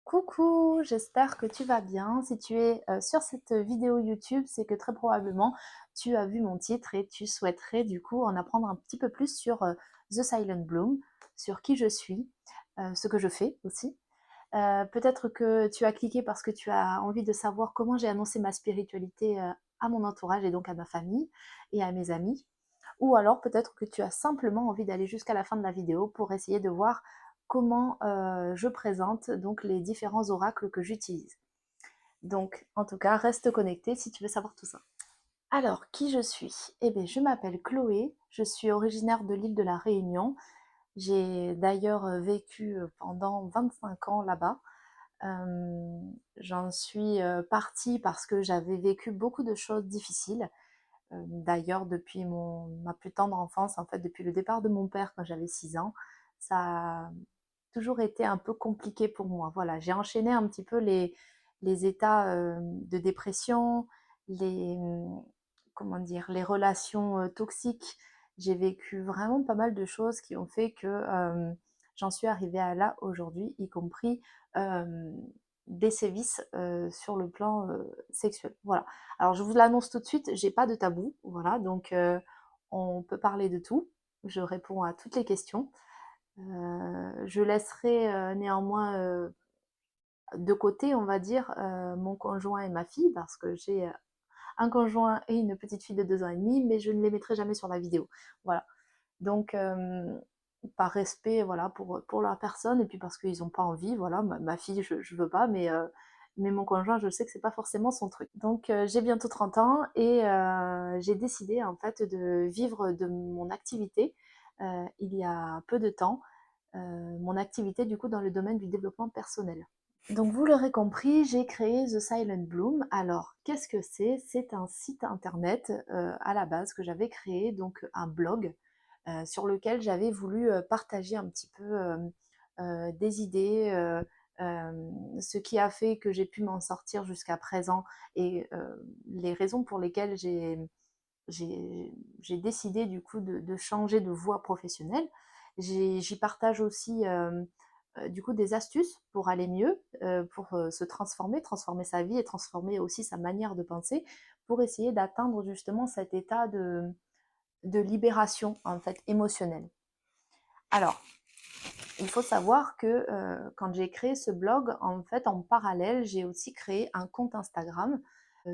Coucou, j'espère que tu vas bien. Si tu es sur cette vidéo YouTube, c'est que très probablement tu as vu mon titre et tu souhaiterais du coup en apprendre un petit peu plus sur The Silent Bloom, sur qui je suis, ce que je fais aussi. Peut-être que tu as cliqué parce que tu as envie de savoir comment j'ai annoncé ma spiritualité à mon entourage et donc à ma famille et à mes amis. Ou alors peut-être que tu as simplement envie d'aller jusqu'à la fin de la vidéo pour essayer de voir comment je présente donc les différents oracles que j'utilise. Donc en tout cas, reste connecté si tu veux savoir tout ça. Alors, qui je suis? Eh bien, je m'appelle Chloé, je suis originaire de l'île de la Réunion. J'ai d'ailleurs vécu pendant 25 ans là-bas. Euh, J'en suis partie parce que j'avais vécu beaucoup de choses difficiles. D'ailleurs, depuis ma plus tendre enfance, en fait, depuis le départ de mon père quand j'avais 6 ans, ça a toujours été un peu compliqué pour moi. Voilà, j'ai enchaîné un petit peu les états de dépression, les, comment dire, les relations toxiques. J'ai vécu vraiment pas mal de choses qui ont fait que j'en suis arrivée à là aujourd'hui, y compris euh, des sévices sur le plan sexuel. Voilà. Alors je vous l'annonce tout de suite, j'ai pas de tabou, voilà, donc on peut parler de tout. Je réponds à toutes les questions. Je laisserai néanmoins de côté, on va dire, mon conjoint et ma fille, parce que j'ai un conjoint et une petite fille de 2 ans et demi, mais je ne les mettrai jamais sur la vidéo. Voilà. Donc, par respect, voilà, pour leur personne, et puis parce qu'ils n'ont pas envie, voilà, ma fille, je ne veux pas, mais mon conjoint, je sais que c'est pas forcément son truc. Donc, j'ai bientôt 30 ans et j'ai décidé, en fait, de vivre de mon activité il y a peu de temps, mon activité, du coup, dans le domaine du développement personnel. Donc vous l'aurez compris, j'ai créé The Silent Bloom. Alors, qu'est-ce que c'est? C'est un site internet à la base que j'avais créé, donc un blog sur lequel j'avais voulu partager un petit peu des idées, ce qui a fait que j'ai pu m'en sortir jusqu'à présent et les raisons pour lesquelles j'ai décidé du coup de changer de voie professionnelle. J'y partage aussi du coup des astuces pour aller mieux, pour se transformer sa vie et transformer aussi sa manière de penser pour essayer d'atteindre justement cet état de libération en fait émotionnelle. Alors, il faut savoir que quand j'ai créé ce blog, en fait, en parallèle, j'ai aussi créé un compte Instagram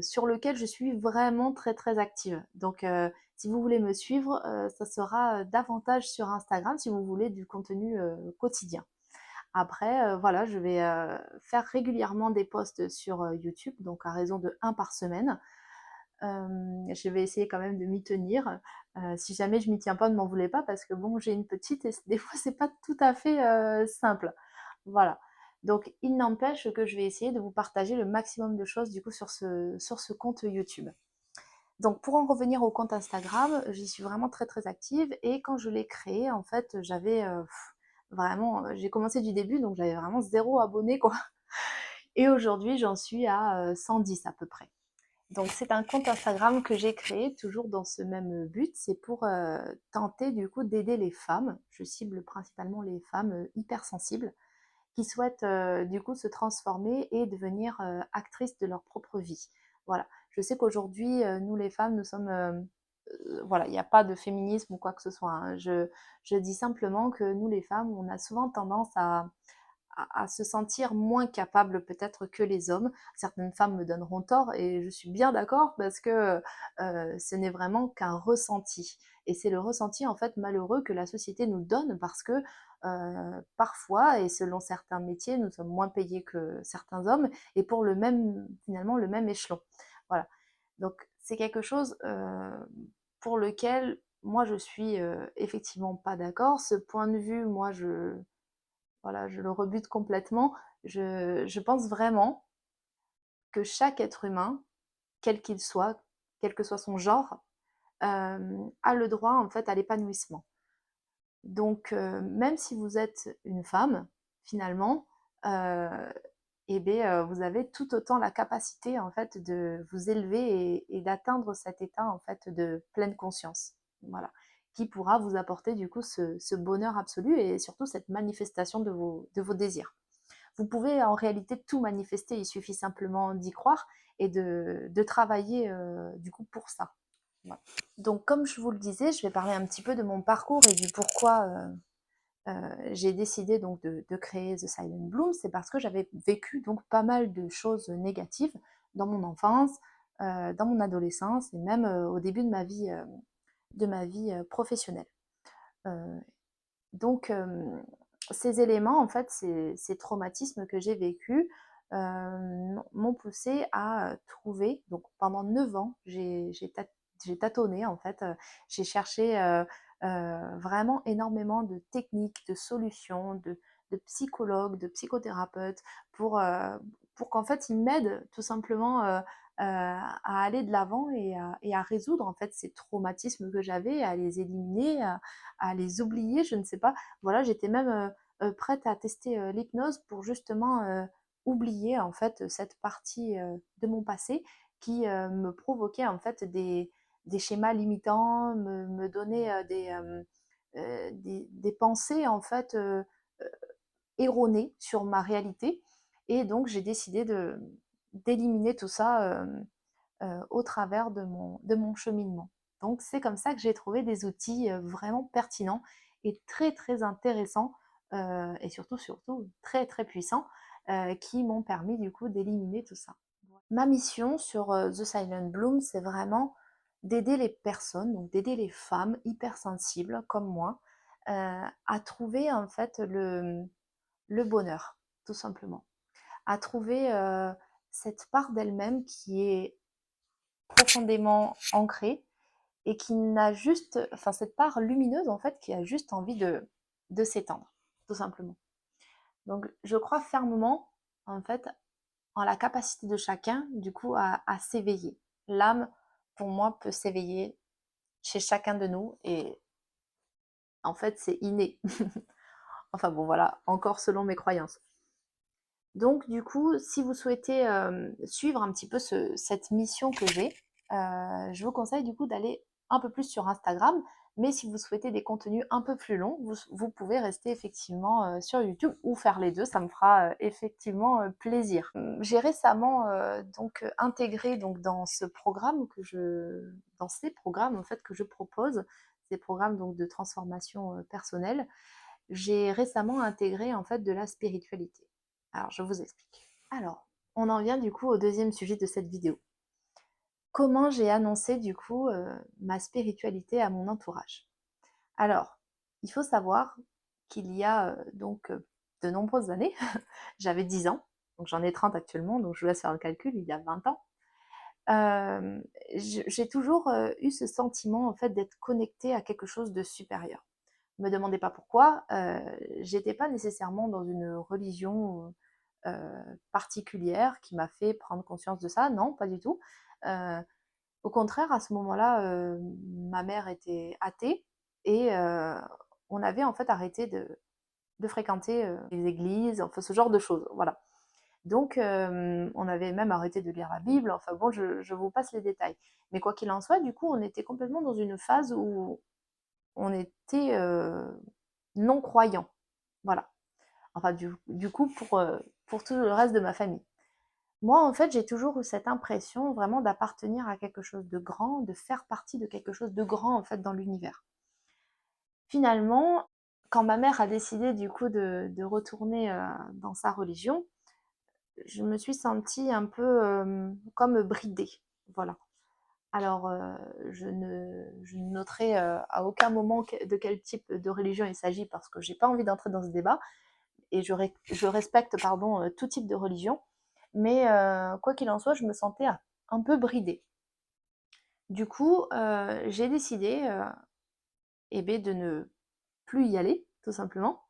sur lequel je suis vraiment très très active. Donc, si vous voulez me suivre, ça sera davantage sur Instagram si vous voulez du contenu quotidien. Après, voilà, je vais faire régulièrement des posts sur YouTube, donc à raison de un par semaine. Je vais essayer quand même de m'y tenir. Si jamais je m'y tiens pas, ne m'en voulez pas parce que bon, j'ai une petite et des fois c'est pas tout à fait simple. Voilà. Donc il n'empêche que je vais essayer de vous partager le maximum de choses du coup sur ce compte YouTube. Donc pour en revenir au compte Instagram, j'y suis vraiment très très active et quand je l'ai créé, en fait, j'avais vraiment, j'ai commencé du début donc j'avais vraiment zéro abonné quoi. Et aujourd'hui, j'en suis à 110 à peu près. Donc c'est un compte Instagram que j'ai créé toujours dans ce même but, c'est pour tenter du coup d'aider les femmes, je cible principalement les femmes hypersensibles, qui souhaitent du coup se transformer et devenir actrices de leur propre vie. Voilà, je sais qu'aujourd'hui, nous les femmes, nous sommes... voilà, il n'y a pas de féminisme ou quoi que ce soit, hein. Je dis simplement que nous les femmes, on a souvent tendance à se sentir moins capable peut-être que les hommes. Certaines femmes me donneront tort et je suis bien d'accord parce que ce n'est vraiment qu'un ressenti. Et c'est le ressenti en fait malheureux que la société nous donne parce que parfois, et selon certains métiers, nous sommes moins payés que certains hommes et pour le même, finalement, le même échelon. Voilà. Donc c'est quelque chose pour lequel moi je suis effectivement pas d'accord. Ce point de vue, moi voilà, je le rebute complètement. Je pense vraiment que chaque être humain, quel qu'il soit, quel que soit son genre, a le droit en fait à l'épanouissement. Donc même si vous êtes une femme, finalement, eh bien, vous avez tout autant la capacité en fait de vous élever et d'atteindre cet état en fait de pleine conscience. Voilà, qui pourra vous apporter du coup ce bonheur absolu et surtout cette manifestation de vos désirs. Vous pouvez en réalité tout manifester, il suffit simplement d'y croire et de travailler du coup pour ça. Voilà. Donc comme je vous le disais, je vais parler un petit peu de mon parcours et du pourquoi j'ai décidé donc de créer The Silent Bloom. C'est parce que j'avais vécu donc pas mal de choses négatives dans mon enfance, dans mon adolescence et même au début de ma vie professionnelle. Euh, donc, ces éléments, en fait, ces traumatismes que j'ai vécus m'ont poussé à trouver, donc pendant 9 ans, j'ai tâtonné, en fait, j'ai cherché vraiment énormément de techniques, de solutions, de psychologues, de psychothérapeutes pour qu'en fait, ils m'aident tout simplement à aller de l'avant et à résoudre en fait ces traumatismes que j'avais, à les éliminer, à les oublier, je ne sais pas. Voilà, j'étais même prête à tester l'hypnose pour justement oublier en fait cette partie de mon passé qui me provoquait en fait des schémas limitants, me donnait des pensées en fait erronées sur ma réalité. Et donc j'ai décidé d'éliminer tout ça au travers de mon cheminement. Donc c'est comme ça que j'ai trouvé des outils vraiment pertinents et très très intéressants et surtout très très puissants qui m'ont permis du coup d'éliminer tout ça. Ma mission sur The Silent Bloom, c'est vraiment d'aider les personnes, donc d'aider les femmes hypersensibles comme moi à trouver en fait le bonheur, tout simplement. À trouver cette part d'elle-même qui est profondément ancrée et qui n'a juste, enfin cette part lumineuse en fait, qui a juste envie de s'étendre, tout simplement. Donc je crois fermement en fait en la capacité de chacun du coup à s'éveiller. L'âme, pour moi, peut s'éveiller chez chacun de nous et en fait c'est inné. Enfin bon voilà, encore selon mes croyances. Donc du coup, si vous souhaitez suivre un petit peu cette mission que j'ai, je vous conseille du coup d'aller un peu plus sur Instagram. Mais si vous souhaitez des contenus un peu plus longs, vous pouvez rester effectivement sur YouTube ou faire les deux, ça me fera effectivement plaisir. J'ai récemment donc intégré donc dans ce programme dans ces programmes en fait que je propose, ces programmes donc de transformation personnelle, j'ai récemment intégré en fait de la spiritualité. Alors, je vous explique. Alors, on en vient du coup au deuxième sujet de cette vidéo. Comment j'ai annoncé du coup ma spiritualité à mon entourage? Alors, il faut savoir qu'il y a de nombreuses années, j'avais 10 ans, donc j'en ai 30 actuellement, donc je vous laisse faire le calcul, il y a 20 ans, j'ai toujours eu ce sentiment en fait d'être connectée à quelque chose de supérieur. Me demandez pas pourquoi, j'étais pas nécessairement dans une religion particulière qui m'a fait prendre conscience de ça, non, pas du tout. Euh, Au contraire, à ce moment-là, ma mère était athée et on avait en fait arrêté de fréquenter les églises, enfin ce genre de choses, voilà. Donc, on avait même arrêté de lire la Bible, enfin bon, je vous passe les détails. Mais quoi qu'il en soit, du coup, on était complètement dans une phase où on était non-croyants, voilà. Enfin, du coup, pour tout le reste de ma famille. Moi, en fait, j'ai toujours eu cette impression vraiment d'appartenir à quelque chose de grand, de faire partie de quelque chose de grand, en fait, dans l'univers. Finalement, quand ma mère a décidé, du coup, de retourner dans sa religion, je me suis sentie un peu comme bridée. Voilà. Alors, je ne noterai à aucun moment de quel type de religion il s'agit parce que j'ai pas envie d'entrer dans ce débat et je respecte pardon, tout type de religion. Mais quoi qu'il en soit, je me sentais un peu bridée. Du coup, j'ai décidé eh bien, de ne plus y aller, tout simplement,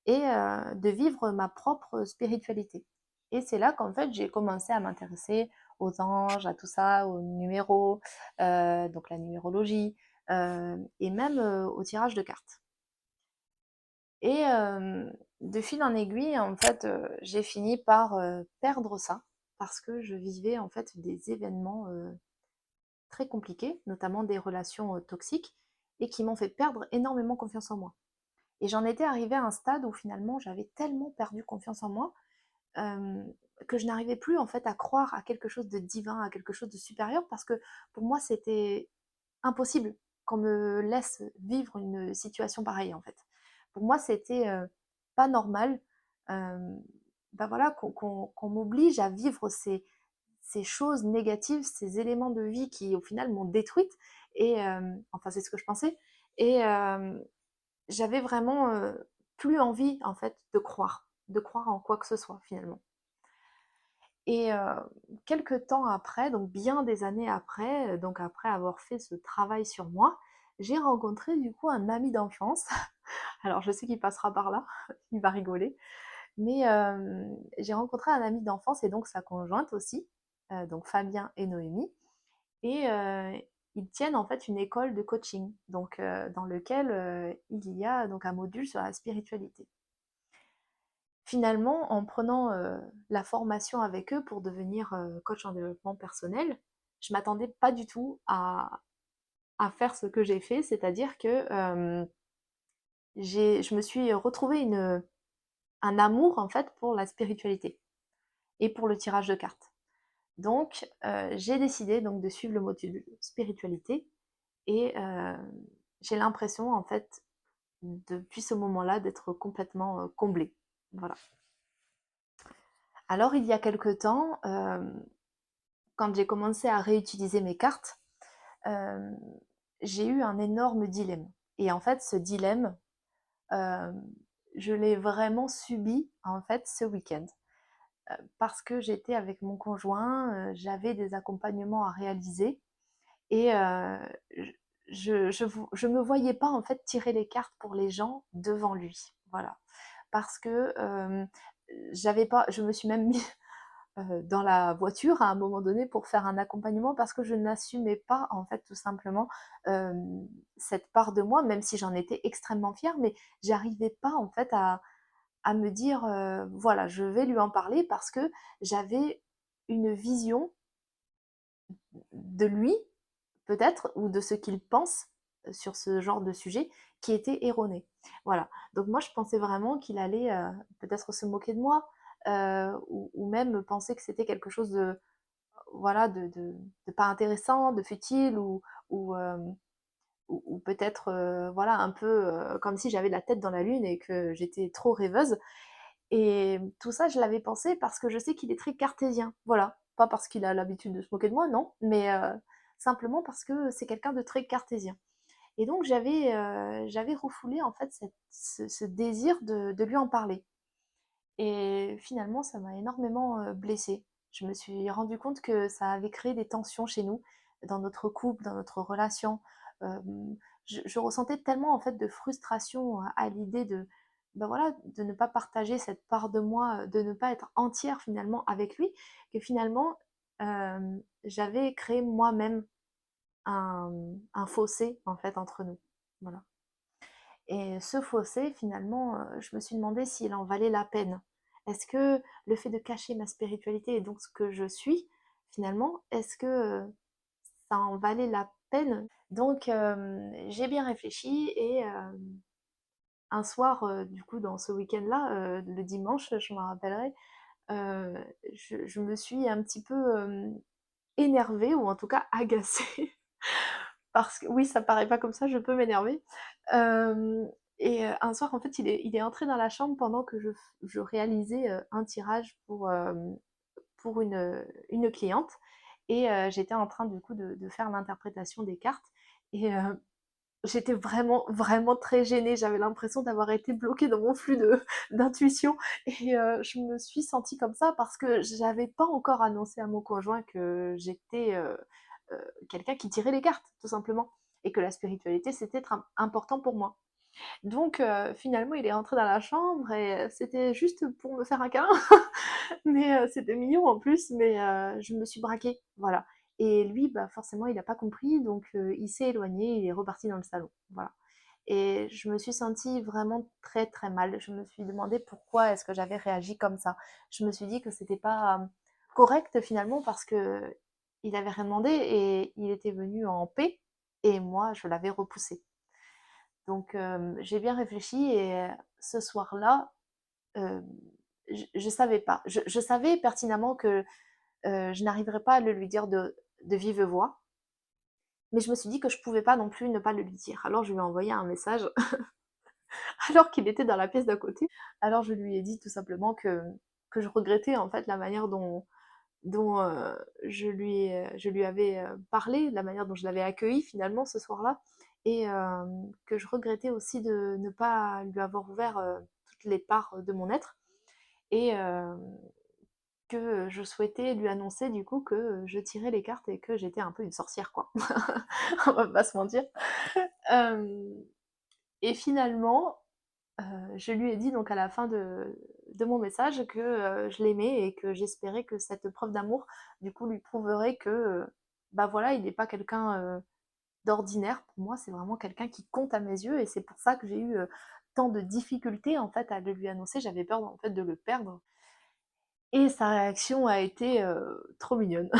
et de vivre ma propre spiritualité. Et c'est là qu'en fait, j'ai commencé à m'intéresser aux anges, à tout ça, aux numéros, donc la numérologie, et même au tirage de cartes. Et de fil en aiguille, en fait, j'ai fini par perdre ça parce que je vivais en fait des événements très compliqués, notamment des relations toxiques, et qui m'ont fait perdre énormément confiance en moi. Et j'en étais arrivée à un stade où finalement j'avais tellement perdu confiance en moi hem, que je n'arrivais plus en fait à croire à quelque chose de divin, à quelque chose de supérieur parce que pour moi c'était impossible qu'on me laisse vivre une situation pareille en fait. Pour moi c'était, pas normal, hem, bah, voilà qu'on m'oblige à vivre ces choses négatives, ces éléments de vie qui au final m'ont détruite et enfin c'est ce que je pensais et j'avais vraiment, plus envie en fait de croire en quoi que ce soit finalement. Et quelque temps après, donc bien des années après, donc après avoir fait ce travail sur moi, j'ai rencontré du coup un ami d'enfance. Alors je sais qu'il passera par là, il va rigoler, mais j'ai rencontré un ami d'enfance et donc sa conjointe aussi, donc Fabien et Noémie, et ils tiennent en fait une école de coaching, donc dans lequel il y a donc un module sur la spiritualité. Finalement, en prenant la formation avec eux pour devenir coach en développement personnel, je m'attendais pas du tout à faire ce que j'ai fait, c'est-à-dire que je me suis retrouvé un amour en fait pour la spiritualité et pour le tirage de cartes. Donc, j'ai décidé donc de suivre le module spiritualité et j'ai l'impression en fait depuis ce moment-là d'être complètement comblée. Voilà. Alors il y a quelque temps, quand j'ai commencé à réutiliser mes cartes, euh, j'ai eu un énorme dilemme. Et en fait, ce dilemme, euh, je l'ai vraiment subi en fait ce week-end. Parce que j'étais avec mon conjoint, j'avais des accompagnements à réaliser et je me voyais pas en fait tirer les cartes pour les gens devant lui. Voilà. Parce que j'avais pas, je me suis même mis dans la voiture à un moment donné pour faire un accompagnement parce que je n'assumais pas en fait tout simplement euh, cette part de moi, même si j'en étais extrêmement fière, mais j'arrivais pas en fait à me dire voilà, je vais lui en parler parce que j'avais une vision de lui peut-être ou de ce qu'il pense sur ce genre de sujet qui était erronée. Voilà. Donc moi je pensais vraiment qu'il allait peut-être se moquer de moi ou même penser que c'était quelque chose de voilà, de pas intéressant, de futile ou, euh, ou peut-être voilà, un peu comme si j'avais la tête dans la lune et que j'étais trop rêveuse. Et tout ça, je l'avais pensé parce que je sais qu'il est très cartésien. Voilà. Pas parce qu'il a l'habitude de se moquer de moi, non, mais simplement parce que c'est quelqu'un de très cartésien. Et donc j'avais refoulé en fait ce désir de lui en parler. Et finalement, ça m'a énormément blessée. Je me suis rendu compte que ça avait créé des tensions chez nous, dans notre couple, dans notre relation. Euh, je ressentais tellement en fait de frustration à l'idée de, ben voilà, de ne pas partager cette part de moi, de ne pas être entière finalement avec lui, que finalement j'avais créé moi-même un fossé en fait entre nous. Voilà. Et ce fossé, finalement, je me suis demandé s'il en valait la peine. Est-ce que le fait de cacher ma spiritualité et donc ce que je suis, finalement, est-ce que ça en valait la peine? Donc, j'ai bien réfléchi et un soir, du coup, dans ce week-end-là, le dimanche, je m'en rappellerai, euh, je me suis un petit peu énervée ou en tout cas agacée parce que oui, ça paraît pas comme ça, je peux m'énerver. Et un soir, en fait, il est entré dans la chambre pendant que je réalisais un tirage pour une cliente. Et j'étais en train, du coup, de faire l'interprétation des cartes. Et j'étais vraiment, vraiment très gênée. J'avais l'impression d'avoir été bloquée dans mon flux d'intuition. Et je me suis sentie comme ça parce que j'avais pas encore annoncé à mon conjoint que j'étais quelqu'un qui tirait les cartes, tout simplement. Et que la spiritualité, c'était important pour moi. Donc, finalement, il est rentré dans la chambre et c'était juste pour me faire un câlin. Mais c'était mignon en plus, mais je me suis braquée. Voilà. Et lui, bah, forcément, il n'a pas compris, donc il s'est éloigné, il est reparti dans le salon. Voilà. Et je me suis sentie vraiment très très mal. Je me suis demandé pourquoi est-ce que j'avais réagi comme ça. Je me suis dit que c'était pas correct finalement parce que il avait rien demandé et il était venu en paix et moi je l'avais repoussé. Donc j'ai bien réfléchi et ce soir-là, euh, je savais pas. Je savais pertinemment que je n'arriverais pas à le lui dire de vive voix, mais je me suis dit que je pouvais pas non plus ne pas le lui dire. Alors je lui ai envoyé un message alors qu'il était dans la pièce d'à côté. Alors je lui ai dit tout simplement que je regrettais en fait la manière dont je lui avais parlé, la manière dont je l'avais accueilli finalement ce soir-là, et que je regrettais aussi de ne pas lui avoir ouvert toutes les parts de mon être, et que je souhaitais lui annoncer du coup que je tirais les cartes et que j'étais un peu une sorcière, quoi. On va pas se mentir. Euh, et finalement, je lui ai dit donc à la fin de mon message que je l'aimais et que j'espérais que cette preuve d'amour, du coup, lui prouverait que, bah voilà, il n'est pas quelqu'un d'ordinaire. Pour moi, c'est vraiment quelqu'un qui compte à mes yeux, et c'est pour ça que j'ai eu tant de difficultés en fait à le lui annoncer. J'avais peur en fait de le perdre. Et sa réaction a été trop mignonne.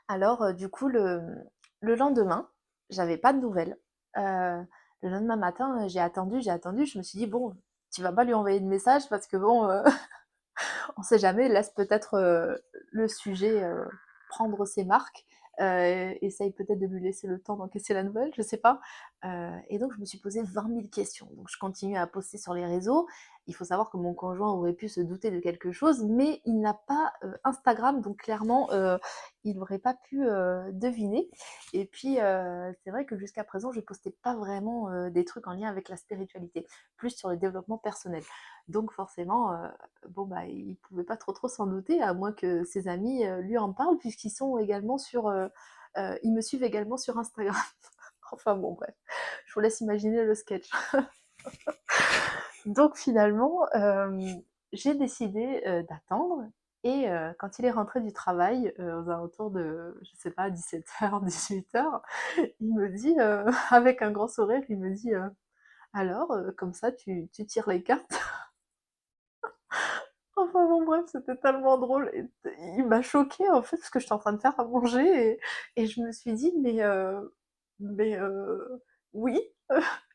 Alors, du coup, le lendemain, j'avais pas de nouvelles. Le lendemain matin, j'ai attendu. Je me suis dit, bon, tu vas pas lui envoyer de message parce que bon, on sait jamais, laisse peut-être le sujet prendre ses marques. Essaye peut-être de lui laisser le temps d'encaisser la nouvelle, je sais pas. Et donc je me suis posé 20 000 questions. Donc je continue à poster sur les réseaux. Il faut savoir que mon conjoint aurait pu se douter de quelque chose, mais il n'a pas Instagram, donc clairement il n'aurait pas pu deviner. Et puis c'est vrai que jusqu'à présent je postais pas vraiment des trucs en lien avec la spiritualité, plus sur le développement personnel. Donc forcément, bon bah il pouvait pas trop s'en douter, à moins que ses amis lui en parlent, puisqu'ils sont également sur, ils me suivent également sur Instagram. Enfin bon bref, je vous laisse imaginer le sketch. Donc finalement, j'ai décidé d'attendre, et quand il est rentré du travail, aux alentours de, je sais pas, 17h, 18h, il me dit, avec un grand sourire, il me dit, alors, comme ça, tu tires les cartes. Enfin bon bref, c'était tellement drôle, et il m'a choquée en fait parce que j'étais en train de faire à manger, et je me suis dit mais oui,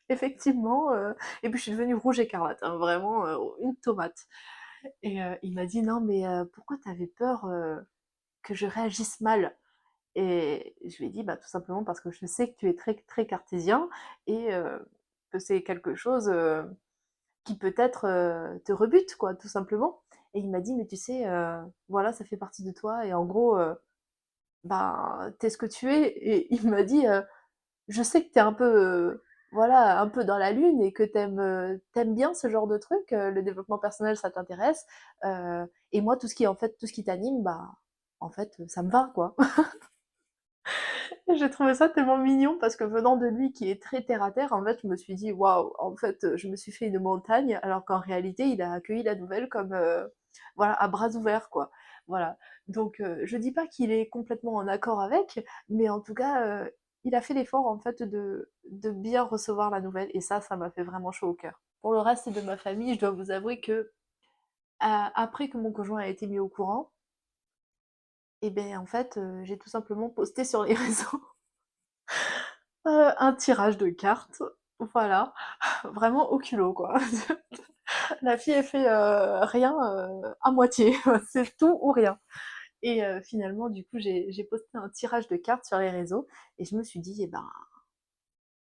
effectivement, et puis je suis devenue rouge écarlate, hein, vraiment une tomate. Et il m'a dit: «Non mais pourquoi t'avais peur que je réagisse mal?» Et je lui ai dit: «Bah tout simplement parce que je sais que tu es très très cartésien, et que c'est quelque chose qui peut-être te rebute, quoi, tout simplement.» Et il m'a dit, mais tu sais, voilà, ça fait partie de toi, et en gros, ben, t'es ce que tu es. Et il m'a dit, je sais que t'es un peu, voilà, un peu dans la lune, et que t'aimes bien ce genre de truc, le développement personnel, ça t'intéresse. Et moi, tout ce qui, en fait, tout ce qui t'anime, bah, en fait, ça me va, quoi. J'ai trouvé ça tellement mignon parce que venant de lui qui est très terre à terre, en fait, je me suis dit waouh, en fait, je me suis fait une montagne, alors qu'en réalité, il a accueilli la nouvelle comme voilà, à bras ouverts, quoi. Voilà. Donc je dis pas qu'il est complètement en accord avec, mais en tout cas, il a fait l'effort en fait de bien recevoir la nouvelle, et ça m'a fait vraiment chaud au cœur. Pour le reste de ma famille, je dois vous avouer que après que mon conjoint a été mis au courant, et ben en fait, j'ai tout simplement posté sur les réseaux un tirage de cartes, voilà, vraiment au culot, quoi. La fille, elle fait rien à moitié, c'est tout ou rien. Et finalement, du coup, j'ai posté un tirage de cartes sur les réseaux, et je me suis dit, eh ben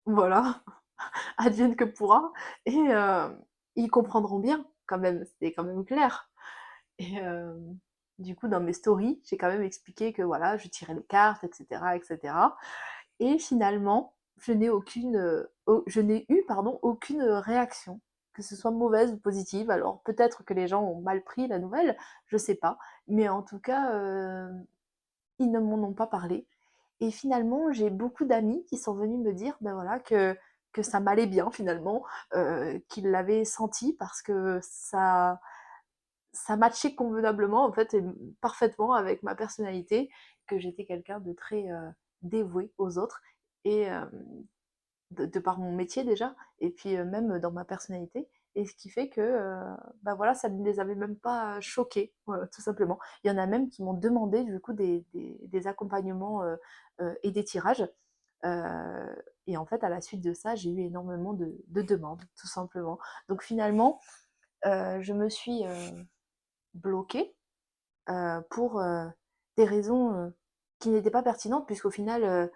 voilà, advienne que pourra, et ils comprendront bien, quand même, c'était quand même clair. Et du coup, dans mes stories, j'ai quand même expliqué que voilà, je tirais les cartes, etc., etc. Et finalement, je n'ai eu, pardon, aucune réaction, que ce soit mauvaise ou positive. Alors peut-être que les gens ont mal pris la nouvelle, je sais pas, mais en tout cas, ils ne m'en ont pas parlé. Et finalement, j'ai beaucoup d'amis qui sont venus me dire, ben voilà, que ça m'allait bien finalement, qu'ils l'avaient senti parce que ça matchait convenablement en fait, et parfaitement avec ma personnalité, que j'étais quelqu'un de très dévoué aux autres, et de par mon métier déjà, et puis même dans ma personnalité, et ce qui fait que bah voilà, ça ne les avait même pas choqués, voilà, tout simplement. Il y en a même qui m'ont demandé du coup des accompagnements et des tirages. Euh, et en fait, à la suite de ça, j'ai eu énormément de demandes, tout simplement. Donc finalement, je me suis bloquée pour des raisons qui n'étaient pas pertinentes, puisqu'au final,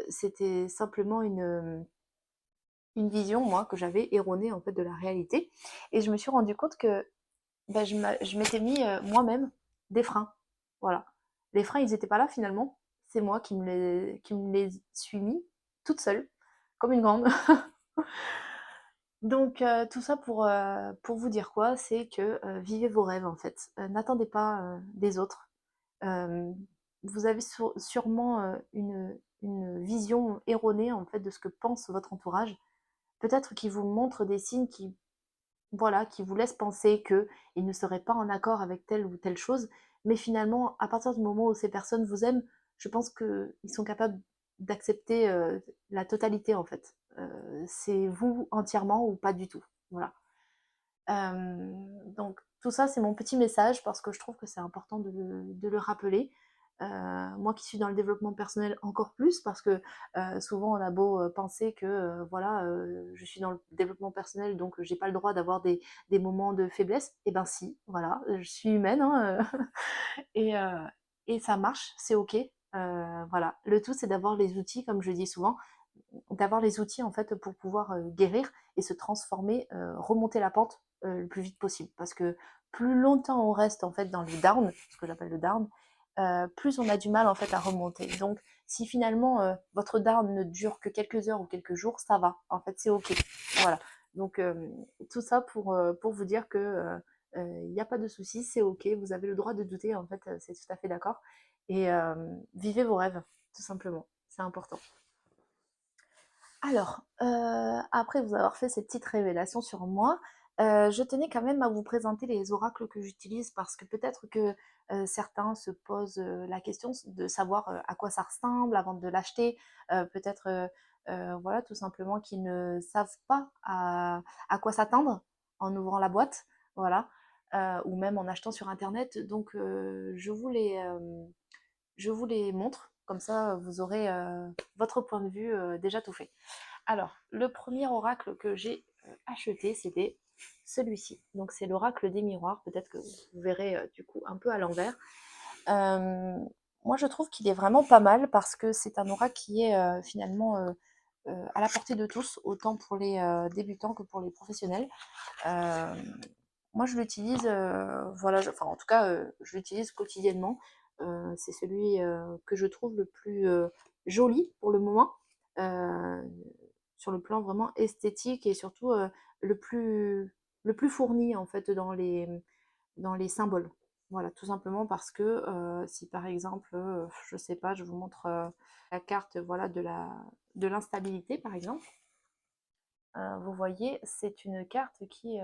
c'était simplement une vision, moi, que j'avais erronée en fait de la réalité. Et je me suis rendu compte que ben, je m'étais mis moi-même des freins. Voilà. Les freins, ils n'étaient pas là finalement. C'est moi qui me les suis mis toute seule, comme une grande. Donc tout ça pour vous dire quoi? C'est que vivez vos rêves en fait. N'attendez pas des autres. Euh, Vous avez sûrement une vision erronée en fait de ce que pense votre entourage. Peut-être qu'il vous montre des signes qui, voilà, qui vous laissent penser qu'ils ne seraient pas en accord avec telle ou telle chose. Mais finalement, à partir du moment où ces personnes vous aiment, je pense qu'ils sont capables d'accepter la totalité en fait. C'est vous entièrement ou pas du tout. Voilà. Donc tout ça, c'est mon petit message parce que je trouve que c'est important de le rappeler. Moi qui suis dans le développement personnel encore plus parce que souvent on a beau penser que voilà je suis dans le développement personnel donc j'ai pas le droit d'avoir des moments de faiblesse. Et ben si, voilà, je suis humaine hein, et, euh, et ça marche, c'est ok. Voilà, le tout c'est d'avoir les outils, comme je dis souvent, d'avoir les outils en fait pour pouvoir guérir et se transformer, remonter la pente le plus vite possible. Parce que plus longtemps on reste en fait dans le down, ce que j'appelle le down, plus on a du mal en fait à remonter. Donc si finalement votre down ne dure que quelques heures ou quelques jours, ça va. En fait, c'est ok. Voilà. Donc tout ça pour vous dire que il n'y a pas de souci, c'est ok. Vous avez le droit de douter. En fait, c'est tout à fait d'accord. Et vivez vos rêves, tout simplement. C'est important. Alors, après vous avoir fait ces petites révélations sur moi, je tenais quand même à vous présenter les oracles que j'utilise parce que peut-être que certains se posent la question de savoir à quoi ça ressemble avant de l'acheter. Peut-être, voilà, tout simplement qu'ils ne savent pas à quoi s'attendre en ouvrant la boîte, voilà, ou même en achetant sur Internet. Donc, je vous les montre, comme ça vous aurez votre point de vue déjà tout fait. Alors, le premier oracle que j'ai acheté, c'était celui-ci. Donc, c'est l'oracle des miroirs. Peut-être que vous verrez du coup un peu à l'envers. Euh, Moi, je trouve qu'il est vraiment pas mal parce que c'est un oracle qui est finalement à la portée de tous, autant pour les débutants que pour les professionnels. Euh, Moi, je l'utilise, voilà, enfin, en tout cas, je l'utilise quotidiennement. C'est celui que je trouve le plus joli pour le moment, euh, sur le plan vraiment esthétique et surtout le plus, le plus fourni en fait dans les symboles. Voilà, tout simplement parce que si par exemple, je sais pas, je vous montre la carte voilà, de l'instabilité par exemple, vous voyez, c'est une carte qui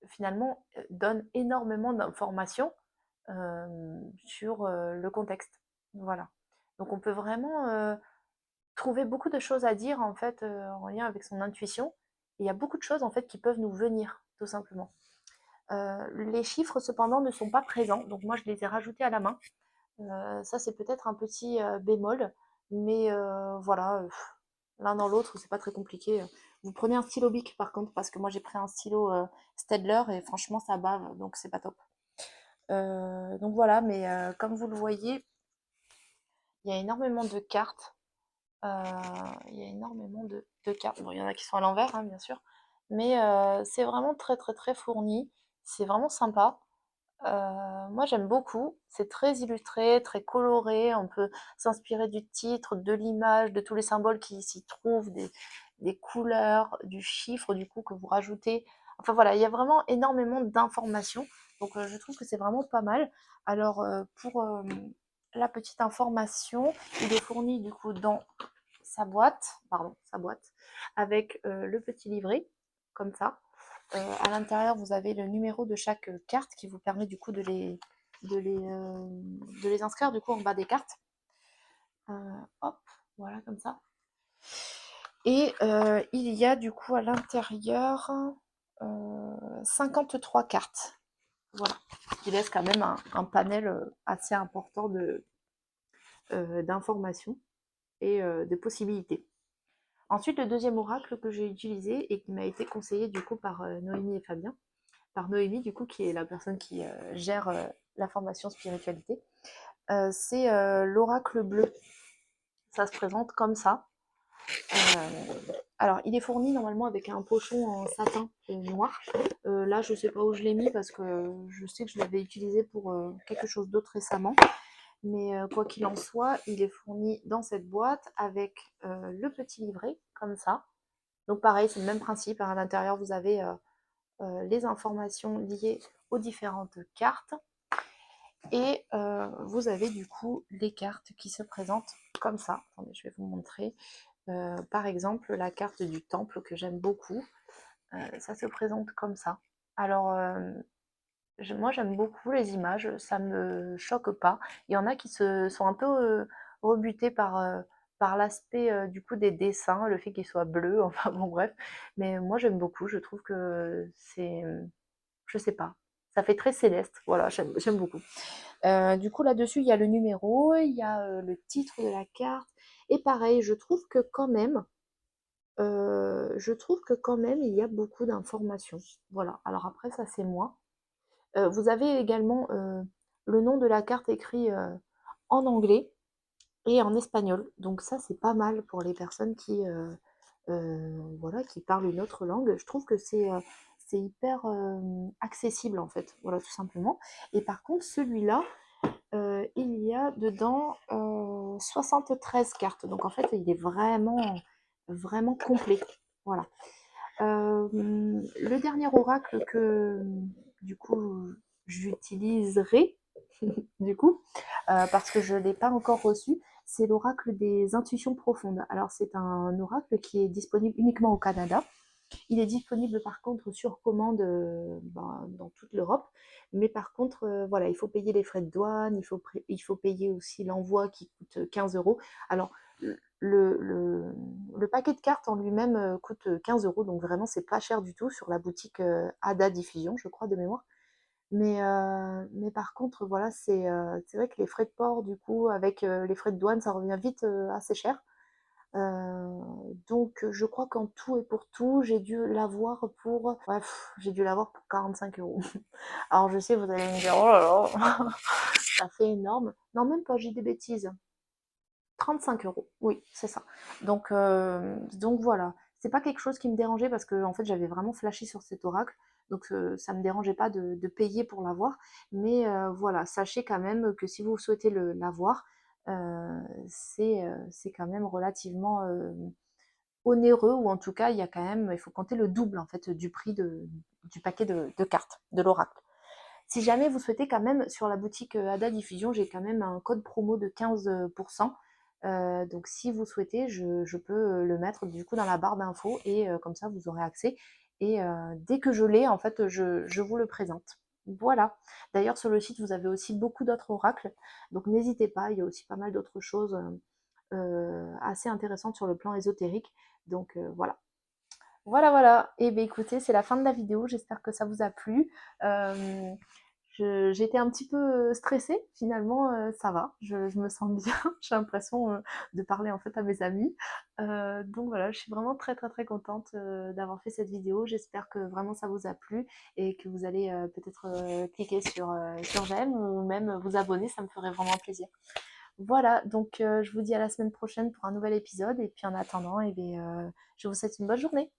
finalement donne énormément d'informations sur le contexte. Voilà. Donc on peut vraiment trouver beaucoup de choses à dire en fait en lien avec son intuition. Et il y a beaucoup de choses en fait qui peuvent nous venir tout simplement. Les chiffres cependant ne sont pas présents, donc moi je les ai rajoutés à la main. Ça c'est peut-être un petit bémol, mais voilà, l'un dans l'autre c'est pas très compliqué. Vous prenez un stylo bic par contre, parce que moi j'ai pris un stylo Staedtler et franchement ça bave, donc c'est pas top. Donc voilà, mais comme vous le voyez, il y a énormément de cartes. Il y a énormément de cartes. Bon, il y en a qui sont à l'envers, hein, bien sûr. Mais c'est vraiment très très très fourni. C'est vraiment sympa. Moi j'aime beaucoup. C'est très illustré, très coloré. On peut s'inspirer du titre, de l'image, de tous les symboles qui s'y trouvent, des couleurs, du chiffre du coup que vous rajoutez. Enfin voilà, il y a vraiment énormément d'informations. Donc je trouve que c'est vraiment pas mal. Alors pour la petite information, il est fourni du coup dans sa boîte, avec le petit livret, comme ça. À l'intérieur, vous avez le numéro de chaque carte qui vous permet du coup de les inscrire du coup en bas des cartes. Hop, voilà comme ça. Et il y a du coup à l'intérieur 53 cartes. Voilà, ce qui laisse quand même un panel assez important d'informations et de possibilités. Ensuite, le deuxième oracle que j'ai utilisé et qui m'a été conseillé du coup par Noémie et Fabien, par Noémie, du coup, qui est la personne qui gère la formation spiritualité. C'est l'oracle bleu. Ça se présente comme ça. Alors, il est fourni normalement avec un pochon en satin noir. Là, je ne sais pas où je l'ai mis parce que je sais que je l'avais utilisé pour quelque chose d'autre récemment. Mais quoi qu'il en soit, il est fourni dans cette boîte avec le petit livret, comme ça. Donc pareil, c'est le même principe. À l'intérieur, vous avez les informations liées aux différentes cartes. Et vous avez du coup les cartes qui se présentent comme ça. Attendez, je vais vous montrer. Par exemple, la carte du temple que j'aime beaucoup. Ça se présente comme ça. Alors, moi j'aime beaucoup les images, ça me choque pas. Il y en a qui sont un peu rebutés par l'aspect du coup des dessins, le fait qu'ils soient bleus, enfin bon bref. Mais moi j'aime beaucoup, je trouve que c'est, je sais pas, ça fait très céleste, voilà, j'aime beaucoup. Du coup là-dessus il y a le numéro, il y a le titre de la carte, et pareil, je trouve que quand même il y a beaucoup d'informations. Voilà, alors après ça c'est moi. Vous avez également le nom de la carte écrit en anglais et en espagnol. Donc ça, c'est pas mal pour les personnes voilà, qui parlent une autre langue. Je trouve que c'est hyper accessible en fait, voilà, tout simplement. Et par contre, celui-là, il y a dedans 73 cartes. Donc en fait, il est vraiment, vraiment complet. Voilà. Le dernier oracle que du coup j'utiliserai du coup parce que je ne l'ai pas encore reçu, c'est l'oracle des intuitions profondes. Alors c'est un oracle qui est disponible uniquement au Canada. Il est disponible par contre sur commande dans toute l'Europe, mais par contre voilà, il faut payer les frais de douane, il faut payer aussi l'envoi qui coûte 15 euros. Alors le paquet de cartes en lui-même coûte 15 euros, donc vraiment c'est pas cher du tout sur la boutique Ada Diffusion, je crois de mémoire. Mais par contre, voilà, c'est vrai que les frais de port, du coup, avec les frais de douane, ça revient vite assez cher. Euh, donc, je crois qu'en tout et pour tout, j'ai dû l'avoir pour, ouais, j'ai dû l'avoir pour 45 euros. Alors, je sais, vous allez me dire, oh là là, ça fait énorme. Non, même pas, j'ai des bêtises. 35 euros, oui, c'est ça. Donc voilà, c'est pas quelque chose qui me dérangeait parce que en fait j'avais vraiment flashé sur cet oracle, donc ça me dérangeait pas de payer pour l'avoir. Mais voilà, sachez quand même que si vous souhaitez l'avoir, c'est quand même relativement onéreux, ou en tout cas il faut compter le double en fait du prix du paquet de cartes de l'oracle. Si jamais vous souhaitez quand même, sur la boutique Ada Diffusion, j'ai quand même un code promo de 15%. Donc si vous souhaitez, je peux le mettre du coup dans la barre d'infos, et comme ça vous aurez accès. Et dès que je l'ai, en fait, je vous le présente. Voilà. D'ailleurs, sur le site, vous avez aussi beaucoup d'autres oracles. Donc n'hésitez pas, il y a aussi pas mal d'autres choses assez intéressantes sur le plan ésotérique. Donc voilà. Voilà, voilà. Et bien écoutez, c'est la fin de la vidéo. J'espère que ça vous a plu. Euh, J'étais un petit peu stressée, finalement, ça va, je me sens bien, j'ai l'impression de parler en fait à mes amis. Donc voilà, je suis vraiment très très très contente d'avoir fait cette vidéo. J'espère que vraiment ça vous a plu et que vous allez peut-être cliquer sur j'aime, ou même vous abonner, ça me ferait vraiment plaisir. Voilà, donc je vous dis à la semaine prochaine pour un nouvel épisode, et puis en attendant, eh bien, je vous souhaite une bonne journée.